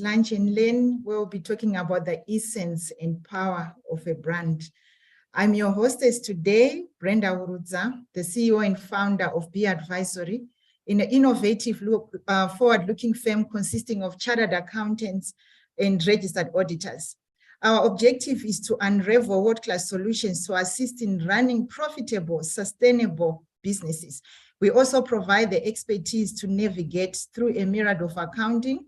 Lunch and Learn, we'll be talking about the essence and power of a brand. I'm your hostess today, Brenda Urudza, the CEO and founder of Be Advisory, an innovative, forward-looking firm consisting of chartered accountants and registered auditors. Our objective is to unravel world-class solutions to assist in running profitable, sustainable businesses. We also provide the expertise to navigate through a myriad of accounting,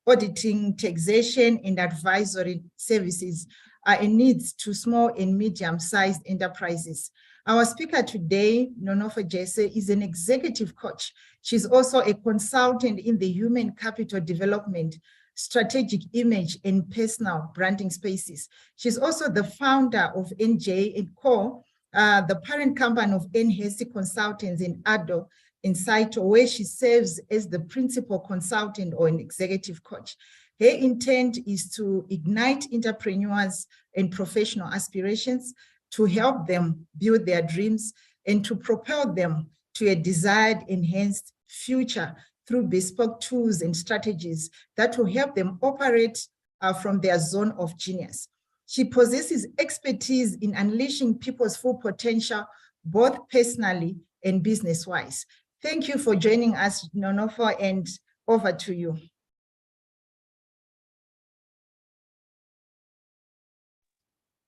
auditing, taxation, and advisory services are needs to small and medium-sized enterprises. Our speaker today, Nonofo Jesse, is an executive coach. She's also a consultant in the human capital development, strategic image, and personal branding spaces. She's also the founder of NJ & Co., the parent company of Hessy Consultants in Addo, Incito, where she serves as the principal consultant or an executive coach. Her intent is to ignite entrepreneurs and professional aspirations, to help them build their dreams, and to propel them to a desired enhanced future through bespoke tools and strategies that will help them operate from their zone of genius. She possesses expertise in unleashing people's full potential, both personally and business-wise. Thank you for joining us, Nonofo, and over to you.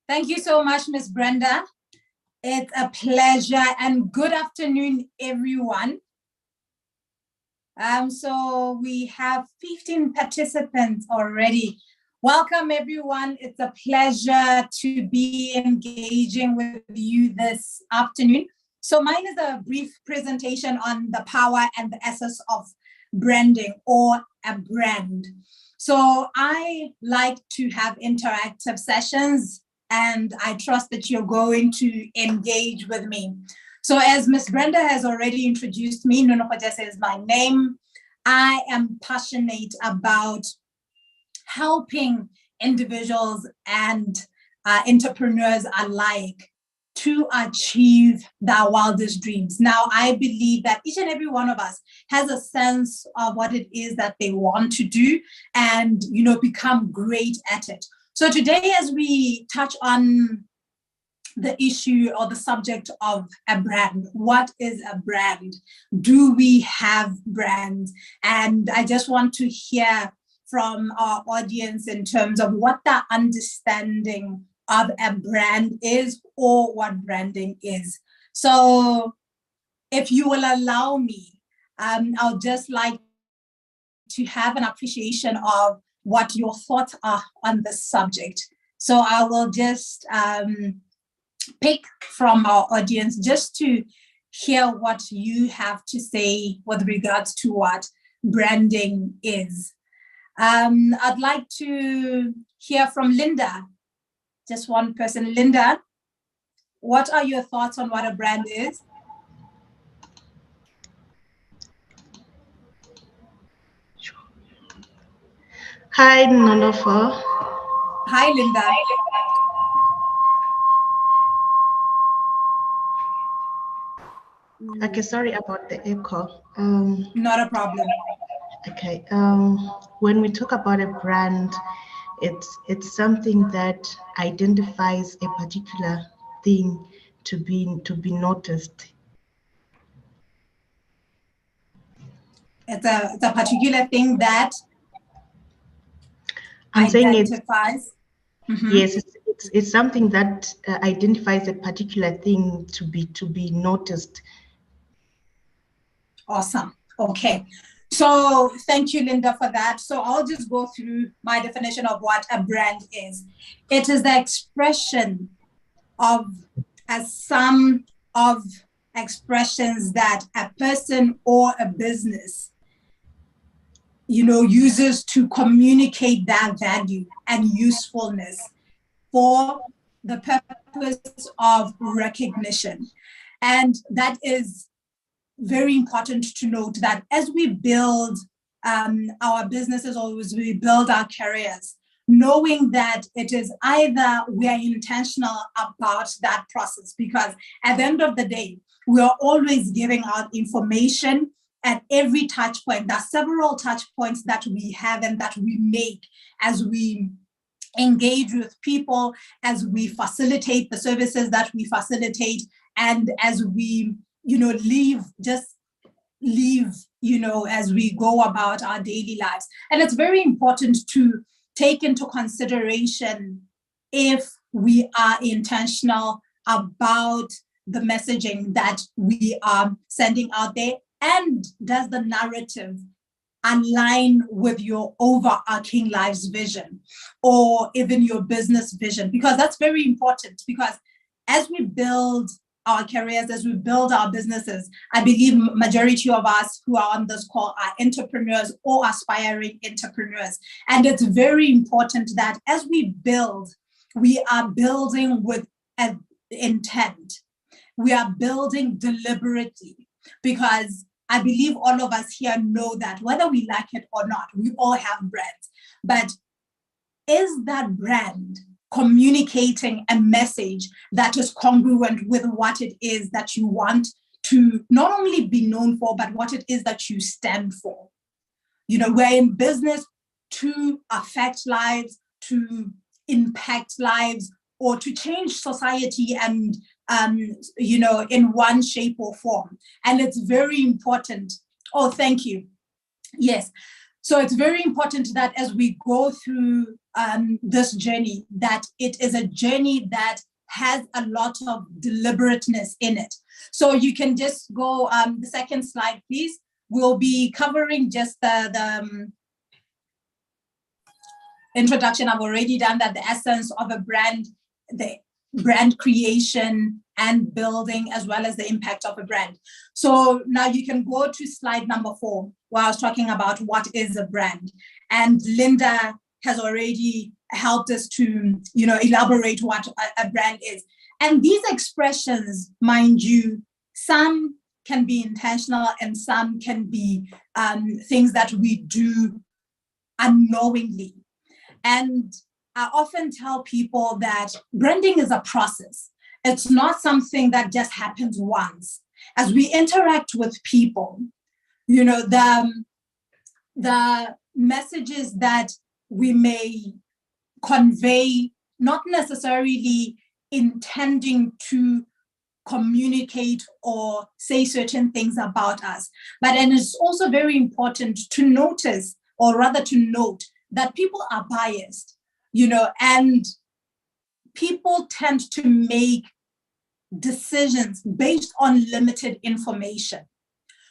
Thank you so much, Ms. Brenda. It's a pleasure, and good afternoon, everyone. So we have 15 participants already. Welcome, everyone. It's a pleasure to be engaging with you this afternoon. So mine is a brief presentation on the power and the essence of branding or a brand. So I like to have interactive sessions, and I trust that you're going to engage with me. So as Ms. Brenda has already introduced me, Nonofo Jesse is my name. I am passionate about helping individuals and entrepreneurs alike to achieve their wildest dreams. Now, I believe that each and every one of us has a sense of what it is that they want to do and, you know, become great at it. So today, as we touch on the issue or the subject of a brand, what is a brand? Do we have brands? And I just want to hear from our audience in terms of what the understanding of a brand is or what branding is. So if you will allow me, I'll just like to have an appreciation of what your thoughts are on this subject. So I will just pick from our audience just to hear what you have to say with regards to what branding is. I'd like to hear from Linda. Just one person. Linda, what are your thoughts on what a brand is? Hi, Nonofo. Hi, Linda. Okay, sorry about the echo. Not a problem. Okay, when we talk about a brand, it's something that identifies a particular thing to be noticed. It's a particular thing that I'm identifies. Yes, it's something that identifies a particular thing to be noticed. Awesome. Okay. So thank you, Linda, for that. So I'll just go through my definition of what a brand is. It is the expression of a sum of expressions that a person or a business, you know, uses to communicate that value and usefulness for the purpose of recognition. And that is very important to note, that as we build our businesses or as we build our careers, knowing that it is either we are intentional about that process, because at the end of the day, we are always giving out information at every touch point. There are several touch points that we have and that we make as we engage with people, as we facilitate the services that we facilitate, and as we, live, as we go about our daily lives. And it's very important to take into consideration if we are intentional about the messaging that we are sending out there, and does the narrative align with your overarching life's vision or even your business vision? Because that's very important, because as we build our careers, as we build our businesses, I believe majority of us who are on this call are entrepreneurs or aspiring entrepreneurs. And it's very important that as we build, we are building with an intent. We are building deliberately, because I believe all of us here know that whether we like it or not, we all have brands. But is that brand communicating a message that is congruent with what it is that you want to not only be known for, but what it is that you stand for? We're in business to affect lives, to impact lives, or to change society and in one shape or form. And it's very important. Oh, thank you. Yes. So it's very important that as we go through this journey, that it is a journey that has a lot of deliberateness in it. So you can just go the second slide, please. We'll be covering just the introduction. I've already done that, the essence of a brand, the brand creation and building, as well as the impact of a brand. So now you can go to slide number 4, where I was talking about what is a brand. And Linda has already helped us to, elaborate what a brand is. And these expressions, mind you, some can be intentional and some can be things that we do unknowingly. And I often tell people that branding is a process. It's not something that just happens once. As we interact with people, the messages that we may convey, not necessarily intending to communicate or say certain things about us, and it's also very important to notice, or rather to note, that people are biased. And people tend to make decisions based on limited information.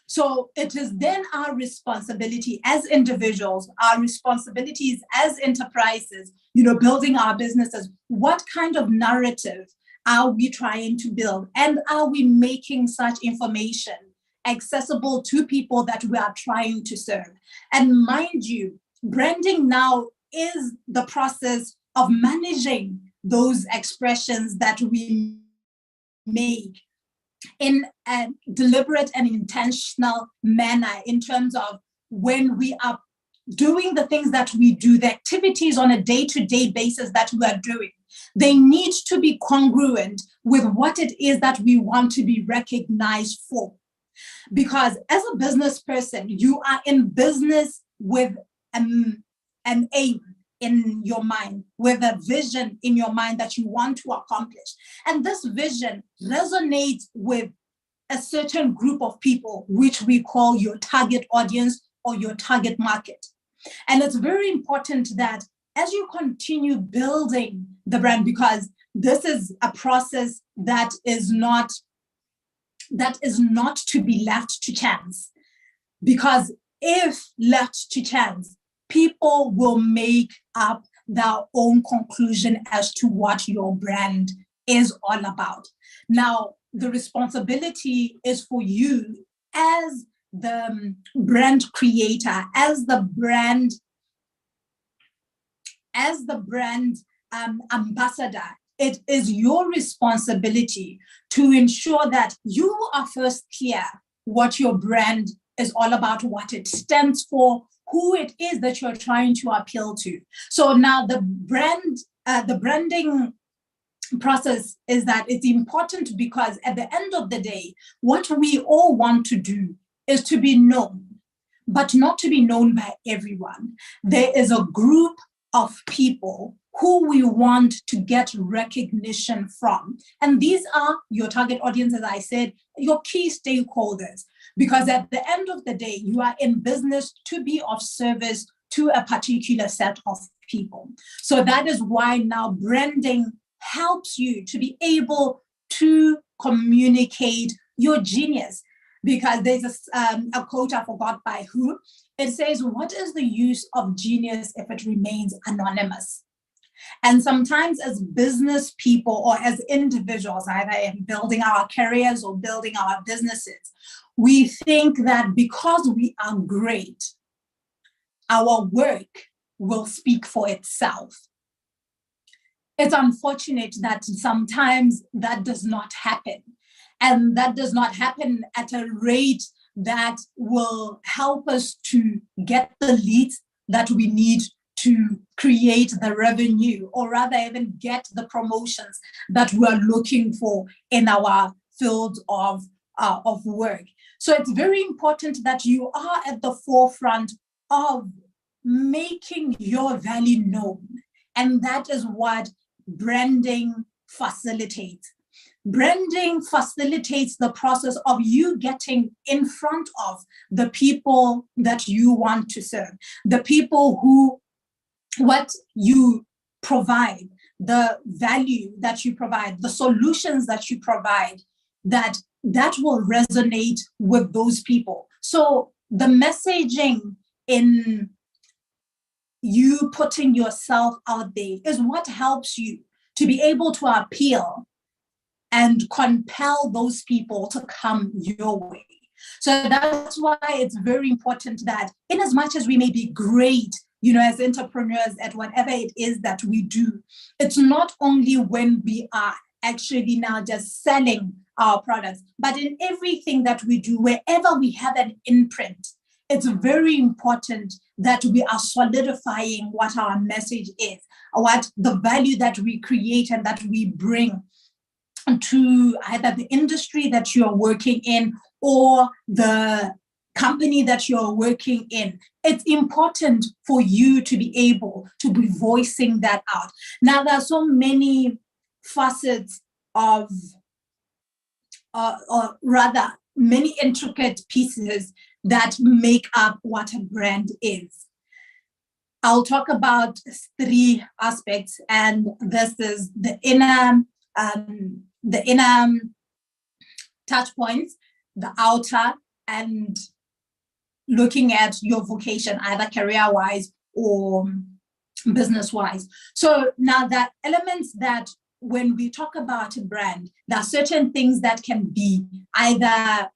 So it is then our responsibility as individuals, our responsibilities as enterprises, building our businesses. What kind of narrative are we trying to build? And are we making such information accessible to people that we are trying to serve? And mind you, branding now is the process of managing those expressions that we make in a deliberate and intentional manner, in terms of when we are doing the things that we do, the activities on a day-to-day basis that we are doing. They need to be congruent with what it is that we want to be recognized for. Because as a business person, you are in business with an aim in your mind, with a vision in your mind that you want to accomplish. And this vision resonates with a certain group of people, which we call your target audience or your target market. And it's very important that as you continue building the brand, because this is a process that is not to be left to chance. Because if left to chance, people will make up their own conclusion as to what your brand is all about. Now, the responsibility is for you as the brand creator, as the brand ambassador. It is your responsibility to ensure that you are first clear what your brand is all about, what it stands for, who it is that you're trying to appeal to. So now the branding process is that it's important, because at the end of the day, what we all want to do is to be known, but not to be known by everyone. There is a group of people who we want to get recognition from. And these are your target audience, as I said, your key stakeholders, because at the end of the day, you are in business to be of service to a particular set of people. So that is why now branding helps you to be able to communicate your genius. Because there's a quote, I forgot by who, it says, what is the use of genius if it remains anonymous? And sometimes as business people or as individuals, either in building our careers or building our businesses, we think that because we are great, our work will speak for itself. It's unfortunate that sometimes that does not happen. And that does not happen at a rate that will help us to get the leads that we need to create the revenue, or rather even get the promotions that we're looking for in our field of work. So it's very important that you are at the forefront of making your value known. And that is what branding facilitates. Branding facilitates the process of you getting in front of the people that you want to serve, the people who, what you provide, the value that you provide, the solutions that you provide, that will resonate with those people. So the messaging in you putting yourself out there is what helps you to be able to appeal and compel those people to come your way. So that's why it's very important that in as much as we may be great, as entrepreneurs at whatever it is that we do, it's not only when we are actually now just selling our products, but in everything that we do, wherever we have an imprint, it's very important that we are solidifying what our message is, what the value that we create and that we bring to either the industry that you're working in or the company that you're working in. It's important for you to be able to be voicing that out. Now, there are so many facets of, or rather, many intricate pieces that make up what a brand is. I'll talk about 3 aspects, and this is the inner touch points, the outer, and looking at your vocation, either career-wise or business-wise. So now that elements that when we talk about a brand, there are certain things that can be either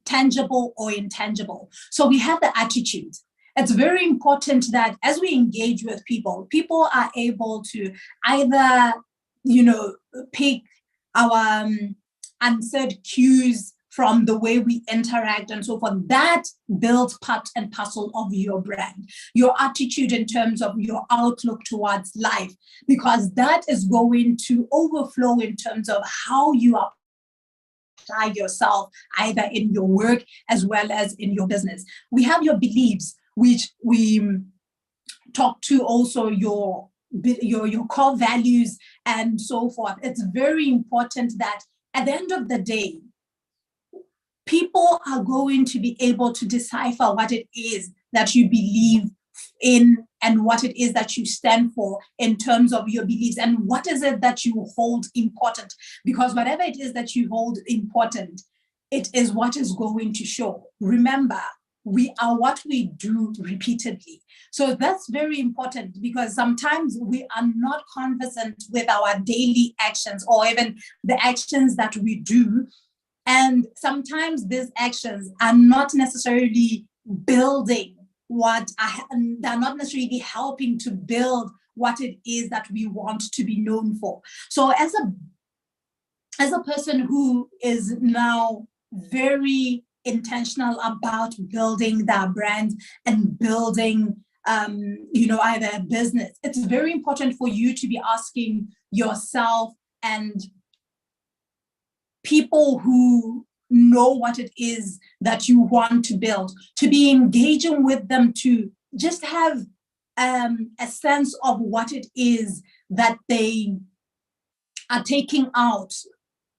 tangible or intangible. So we have the attitude. It's very important that as we engage with people, people are able to either, pick our answered cues from the way we interact and so forth. That builds part and parcel of your brand, your attitude in terms of your outlook towards life, because that is going to overflow in terms of how you apply yourself, either in your work as well as in your business. We have your beliefs, which we talk to also your core values and so forth. It's very important that at the end of the day, people are going to be able to decipher what it is that you believe in and what it is that you stand for in terms of your beliefs and what is it that you hold important. Because whatever it is that you hold important, it is what is going to show. Remember, we are what we do repeatedly. So that's very important, because sometimes we are not conversant with our daily actions or even the actions that we do. And sometimes these actions are not necessarily building they're not necessarily helping to build what it is that we want to be known for. So as a person who is now very intentional about building their brand and building either a business, it's very important for you to be asking yourself and people who know what it is that you want to build, to be engaging with them, to just have a sense of what it is that they are taking out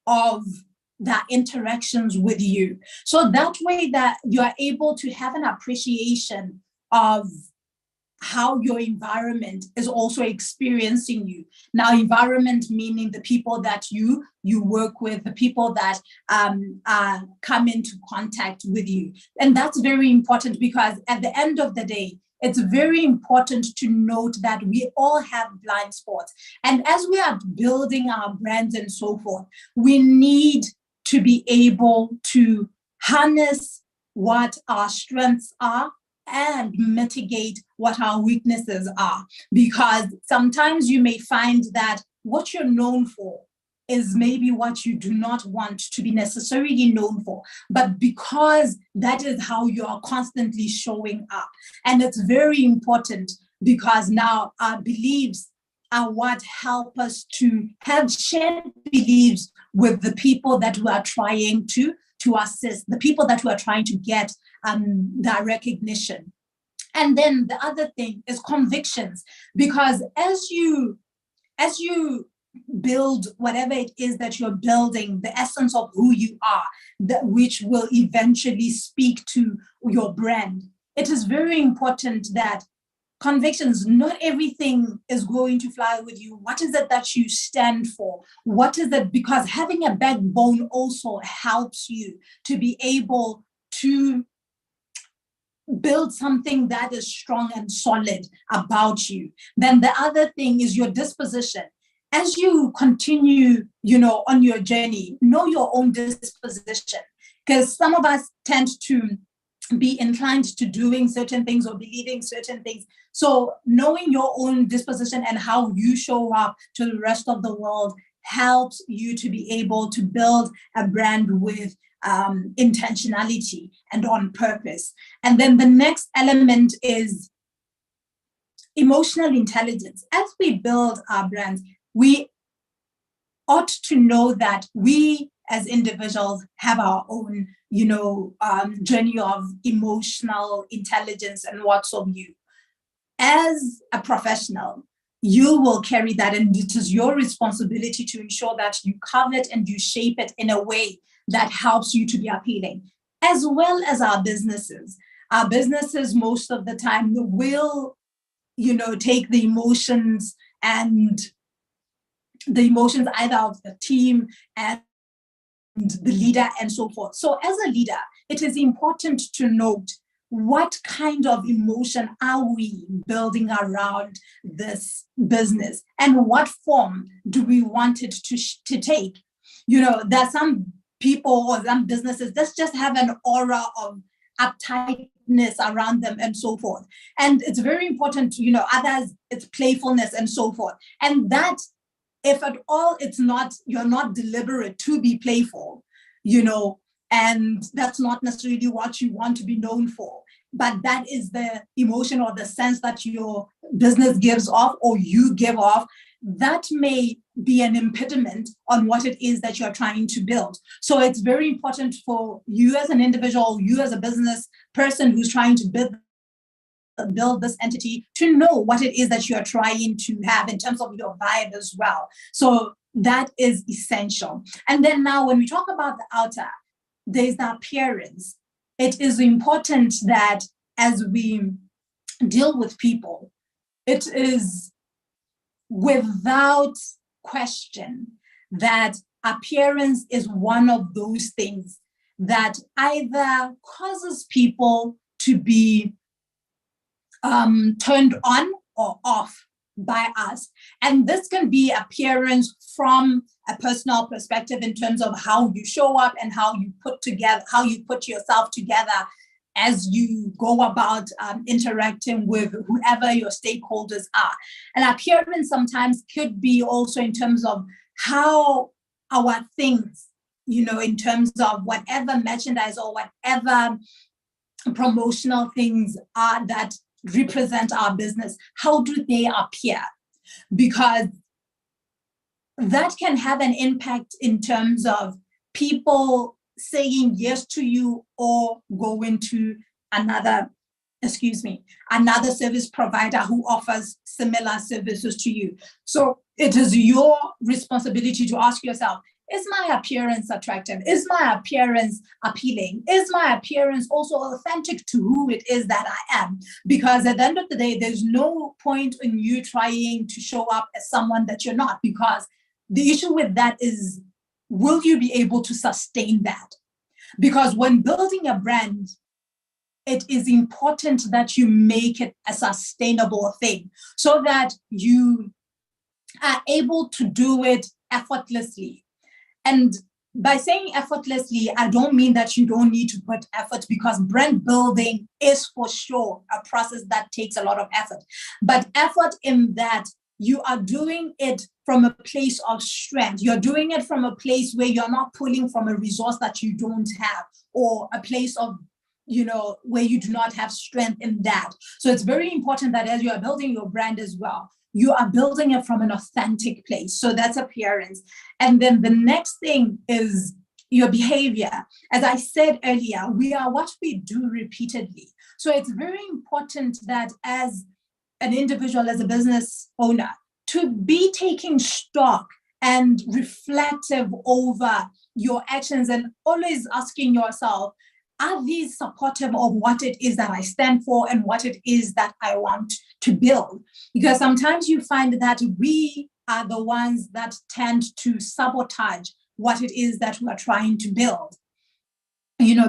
of their interactions with you. So that way that you are able to have an appreciation of how your environment is also experiencing you. Now, environment meaning the people that you work with, the people that come into contact with you. And that's very important, because at the end of the day, it's very important to note that we all have blind spots. And as we are building our brands and so forth, we need to be able to harness what our strengths are and mitigate what our weaknesses are. Because sometimes you may find that what you're known for is maybe what you do not want to be necessarily known for, but because that is how you are constantly showing up. And it's very important, because now our beliefs are what help us to have shared beliefs with the people that we are trying to assist, the people that we are trying to get that recognition. And then the other thing is convictions, because as you build whatever it is that you're building, the essence of who you are, which will eventually speak to your brand, it is very important that convictions, not everything is going to fly with you. What is it that you stand for? What is it? Because having a backbone also helps you to be able to build something that is strong and solid about you. Then the other thing is your disposition. As you continue, on your journey, know your own disposition, because some of us tend to be inclined to doing certain things or believing certain things. So knowing your own disposition and how you show up to the rest of the world helps you to be able to build a brand with intentionality and on purpose. And then the next element is emotional intelligence. As we build our brands, we ought to know that we as individuals have our own, journey of emotional intelligence and what's of you. As a professional, you will carry that, and it is your responsibility to ensure that you cover it and you shape it in a way that helps you to be appealing, as well as our businesses. Our businesses most of the time will, take the emotions either of the team and the leader and so forth. So as a leader, it is important to note what kind of emotion are we building around this business, and what form do we want it to take? There are some people or some businesses that just have an aura of uptightness around them and so forth. And it's very important, others, it's playfulness and so forth. And that, if at all, you're not deliberate to be playful, and that's not necessarily what you want to be known for. But that is the emotion or the sense that your business gives off or you give off. That may be an impediment on what it is that you're trying to build. So it's very important for you as an individual, you as a business person who's trying to build this entity, to know what it is that you're trying to have in terms of your vibe as well. So that is essential. And then now when we talk about the outer, there's the appearance. It is important that as we deal with people, it is without question that appearance is one of those things that either causes people to be turned on or off by us. And this can be appearance from a personal perspective in terms of how you show up and how you put yourself together as you go about interacting with whoever your stakeholders are. And appearance sometimes could be also in terms of how our things, in terms of whatever merchandise or whatever promotional things are that represent our business, how do they appear? Because that can have an impact in terms of people saying yes to you or going to another service provider who offers similar services to you. So it is your responsibility to ask yourself, is my appearance attractive? Is my appearance appealing? Is my appearance also authentic to who it is that I am? Because at the end of the day, there's no point in you trying to show up as someone that you're not, because the issue with that is, will you be able to sustain that? Because when building a brand, it is important that you make it a sustainable thing so that you are able to do it effortlessly. And by saying effortlessly, I don't mean that you don't need to put effort, because brand building is for sure a process that takes a lot of effort. But effort in that you are doing it from a place of strength. You're doing it from a place where you're not pulling from a resource that you don't have, or a place of, where you do not have strength in that. So it's very important that as you are building your brand as well, you are building it from an authentic place. So that's appearance. And then the next thing is your behavior. As I said earlier, we are what we do repeatedly. So it's very important that as an individual, as a business owner, to be taking stock and reflective over your actions and always asking yourself, are these supportive of what it is that I stand for and what it is that I want to build? Because sometimes you find that we are the ones that tend to sabotage what it is that we are trying to build,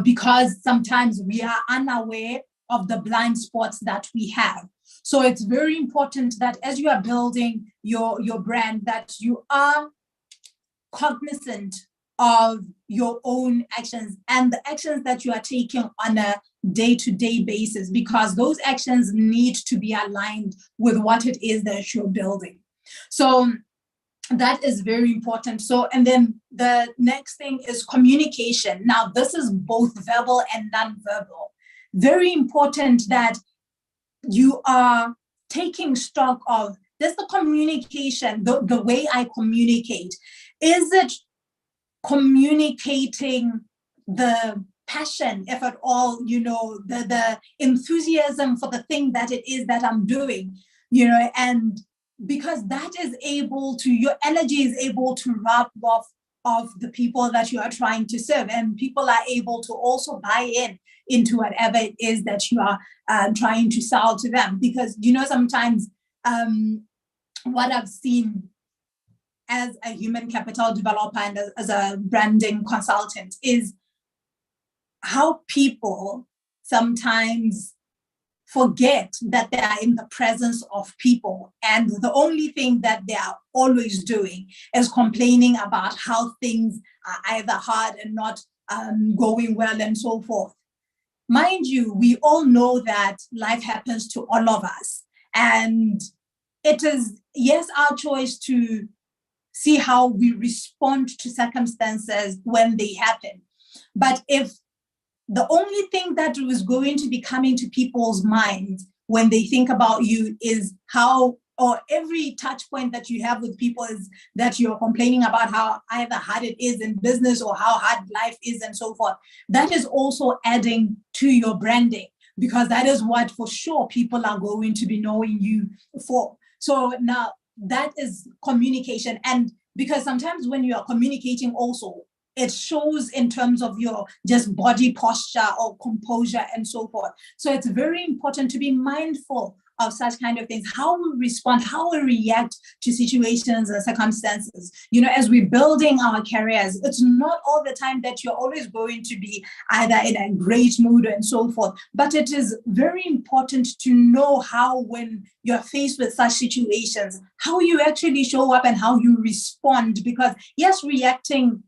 because sometimes we are unaware of the blind spots that we have. So it's very important that as you are building your brand, that you are cognizant of your own actions and the actions that you are taking on a day-to-day basis, because those actions need to be aligned with what it is that you're building. So that is very important. So, and then the next thing is communication. Now, this is both verbal and non-verbal. Very important that you are taking stock of, does the communication, the way I communicate, is it communicating the passion, if at all, the enthusiasm for the thing that it is that I'm doing, and because that is able to, your energy is able to rub off of the people that you are trying to serve, and people are able to also buy into whatever it is that you are trying to sell to them. Because, sometimes what I've seen as a human capital developer and as a branding consultant is how people sometimes forget that they are in the presence of people, and the only thing that they are always doing is complaining about how things are either hard and not going well and so forth. Mind you, we all know that life happens to all of us, and it is, yes, our choice to see how we respond to circumstances when they happen. But if the only thing that is going to be coming to people's minds when they think about you is how, or every touch point that you have with people is that you're complaining about how either hard it is in business or how hard life is and so forth, that is also adding to your branding, because that is what for sure people are going to be knowing you for. So now that is communication. And because sometimes when you are communicating also, it shows in terms of your just body posture or composure and so forth. So it's very important to be mindful of such kind of things, how we respond, how we react to situations and circumstances. As we're building our careers, it's not all the time that you're always going to be either in a great mood and so forth, but it is very important to know how, when you're faced with such situations, how you actually show up and how you respond. Because yes, reacting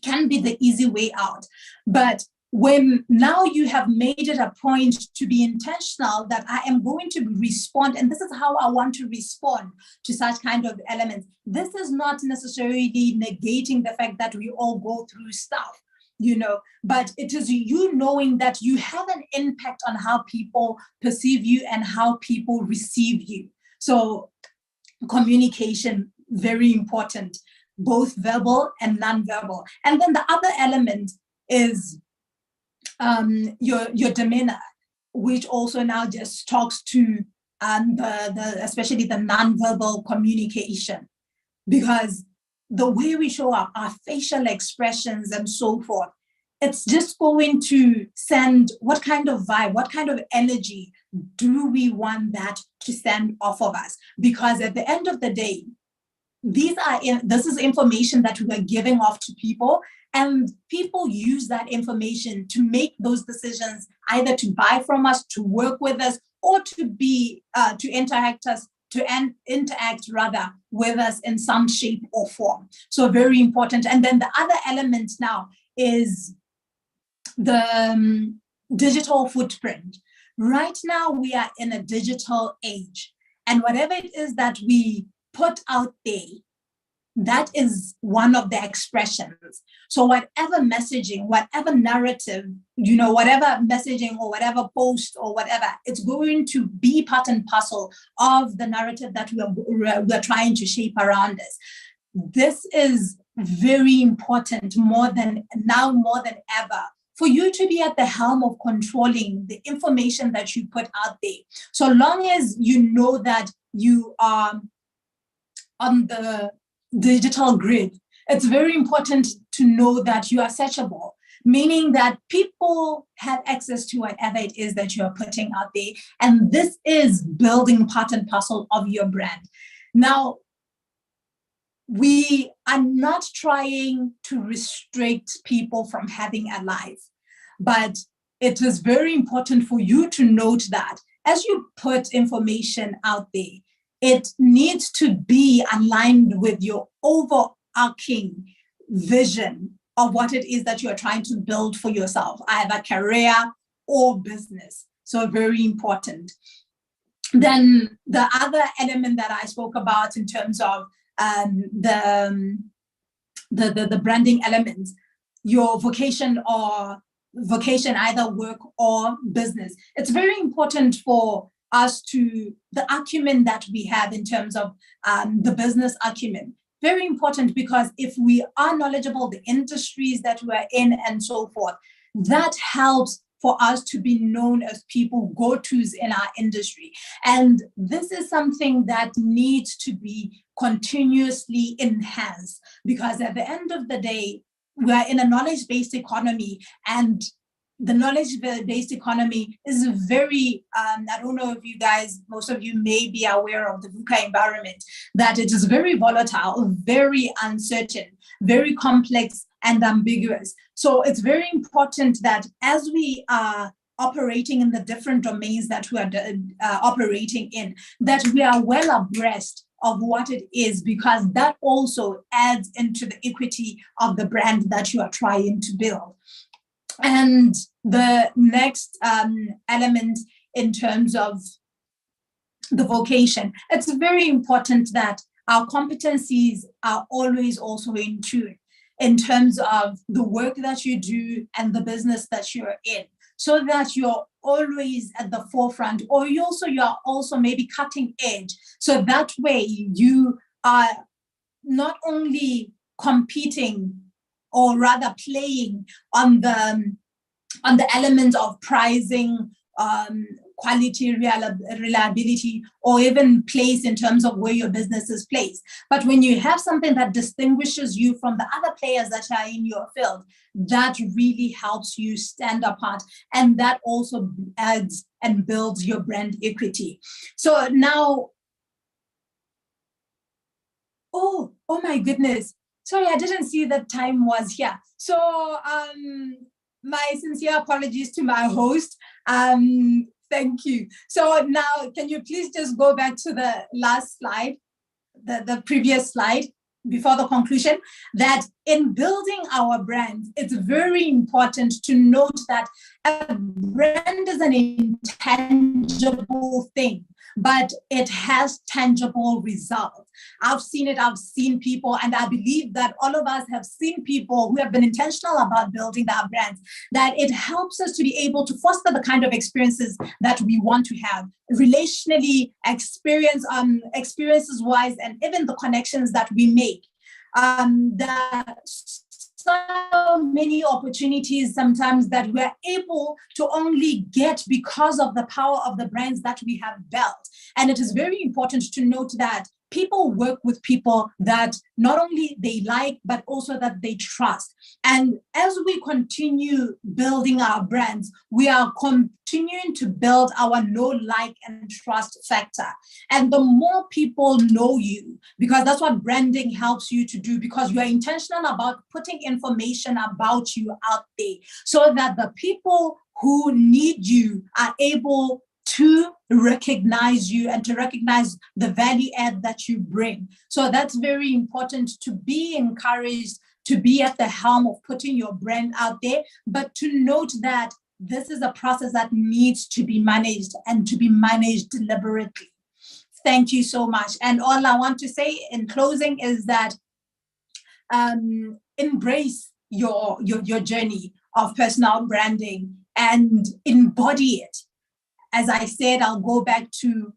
can be the easy way out, but when now you have made it a point to be intentional that I am going to respond, and this is how I want to respond to such kind of elements. This is not necessarily negating the fact that we all go through stuff, but it is you knowing that you have an impact on how people perceive you and how people receive you. So communication, very important, both verbal and non-verbal. And then the other element is your demeanor, which also now just talks to especially the nonverbal communication, because the way we show up, our facial expressions and so forth, it's just going to send what kind of vibe, what kind of energy do we want that to send off of us? Because at the end of the day, this is information that we are giving off to people, and people use that information to make those decisions, either to buy from us, to work with us, or to interact rather with us in some shape or form. So very important. And then the other element now is the digital footprint. Right now we are in a digital age, and whatever it is that we put out there, that is one of the expressions. So whatever messaging, whatever narrative, whatever messaging or whatever post or whatever, it's going to be part and parcel of the narrative that we're trying to shape around us. This is very important more than ever, for you to be at the helm of controlling the information that you put out there. So long as you know that you are on the digital grid, it's very important to know that you are searchable, meaning that people have access to whatever it is that you are putting out there. And this is building part and parcel of your brand. Now, we are not trying to restrict people from having a life, but it is very important for you to note that as you put information out there, it needs to be aligned with your overarching vision of what it is that you are trying to build for yourself, either career or business. So very important. Then the other element that I spoke about in terms of the branding elements, your vocation, either work or business. It's very important for us to the acumen that we have in terms of the business acumen. Very important, because if we are knowledgeable, the industries that we're in and so forth, that helps for us to be known as people go-tos in our industry. And this is something that needs to be continuously enhanced, because at the end of the day, we are in a knowledge-based economy, and the knowledge-based economy is very, I don't know if you guys, most of you may be aware of the VUCA environment, that it is very volatile, very uncertain, very complex and ambiguous. So it's very important that as we are operating in the different domains that we are operating in, that we are well abreast of what it is, because that also adds into the equity of the brand that you are trying to build. And the next element in terms of the vocation, it's very important that our competencies are always also in tune in terms of the work that you do and the business that you're in, so that you're always at the forefront, or you are also maybe cutting edge. So that way you are not only competing, or rather playing on the elements of pricing, quality, reliability, or even place in terms of where your business is placed. But when you have something that distinguishes you from the other players that are in your field, that really helps you stand apart, and that also adds and builds your brand equity. So now, oh my goodness. Sorry, I didn't see that time was here. So my sincere apologies to my host. Thank you. So now, can you please just go back to the last slide, the previous slide before the conclusion, that in building our brand, it's very important to note that a brand is an intangible thing, but it has tangible results. I've seen it, I've seen people, and I believe that all of us have seen people who have been intentional about building their brands, that it helps us to be able to foster the kind of experiences that we want to have, relationally, experiences-wise, and even the connections that we make. That so many opportunities sometimes that we're able to only get because of the power of the brands that we have built. And it is very important to note that people work with people that not only they like, but also that they trust. And as we continue building our brands, we are continuing to build our know, like, and trust factor. And the more people know you, because that's what branding helps you to do, because you are intentional about putting information about you out there so that the people who need you are able to recognize you and to recognize the value add that you bring. So that's very important, to be encouraged to be at the helm of putting your brand out there, but to note that this is a process that needs to be managed and to be managed deliberately. Thank you so much. And all I want to say in closing is that embrace your journey of personal branding and embody it. As I said, I'll go back to,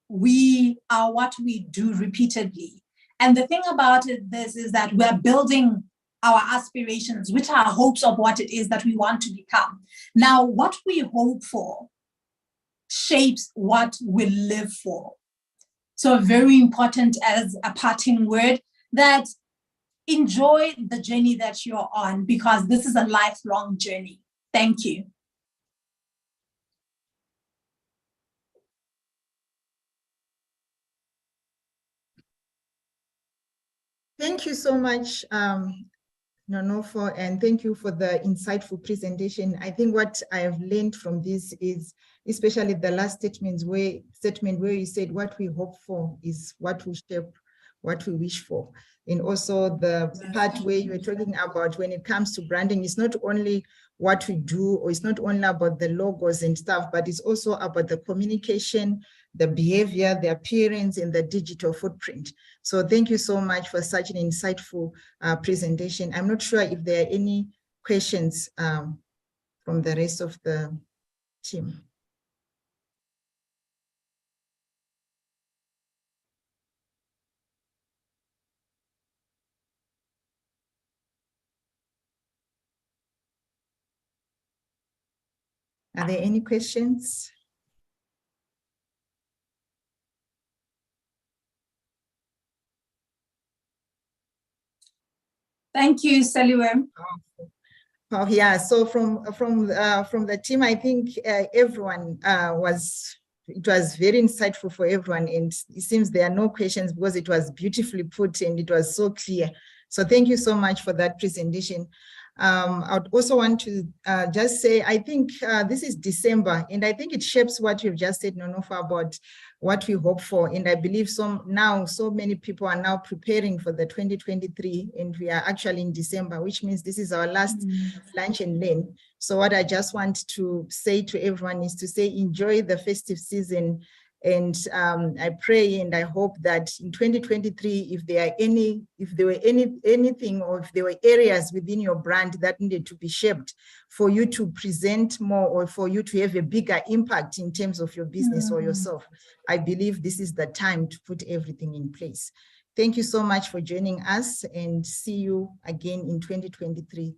we are what we do repeatedly. And the thing about this is that we're building our aspirations, which are hopes of what it is that we want to become. Now, what we hope for shapes what we live for. So very important as a parting word, that enjoy the journey that you're on, because this is a lifelong journey. Thank you. Thank you so much, Nonofo, and thank you for the insightful presentation. I think what I have learned from this is, especially the last statement where you said what we hope for is what we shape what we wish for. And also the part where you were talking about when it comes to branding, it's not only what we do, or it's not only about the logos and stuff, but it's also about the communication, the behavior, the appearance, and the digital footprint. So thank you so much for such an insightful presentation. I'm not sure if there are any questions from the rest of the team. Are there any questions? Thank you, Seliwe. Oh yeah, so from the team, I think everyone it was very insightful for everyone, and it seems there are no questions because it was beautifully put and it was so clear. So thank you so much for that presentation. I would also want to just say, I think this is December, and I think it shapes what you've just said, Nonofo, about what we hope for. And I believe so many people are now preparing for the 2023, and we are actually in December, which means this is our last lunch and learn. So what I just want to say to everyone is to say, enjoy the festive season. And I pray and I hope that in 2023, if there were anything, or if there were areas within your brand that needed to be shaped for you to present more, or for you to have a bigger impact in terms of your business or yourself, I believe this is the time to put everything in place. Thank you so much for joining us, and see you again in 2023.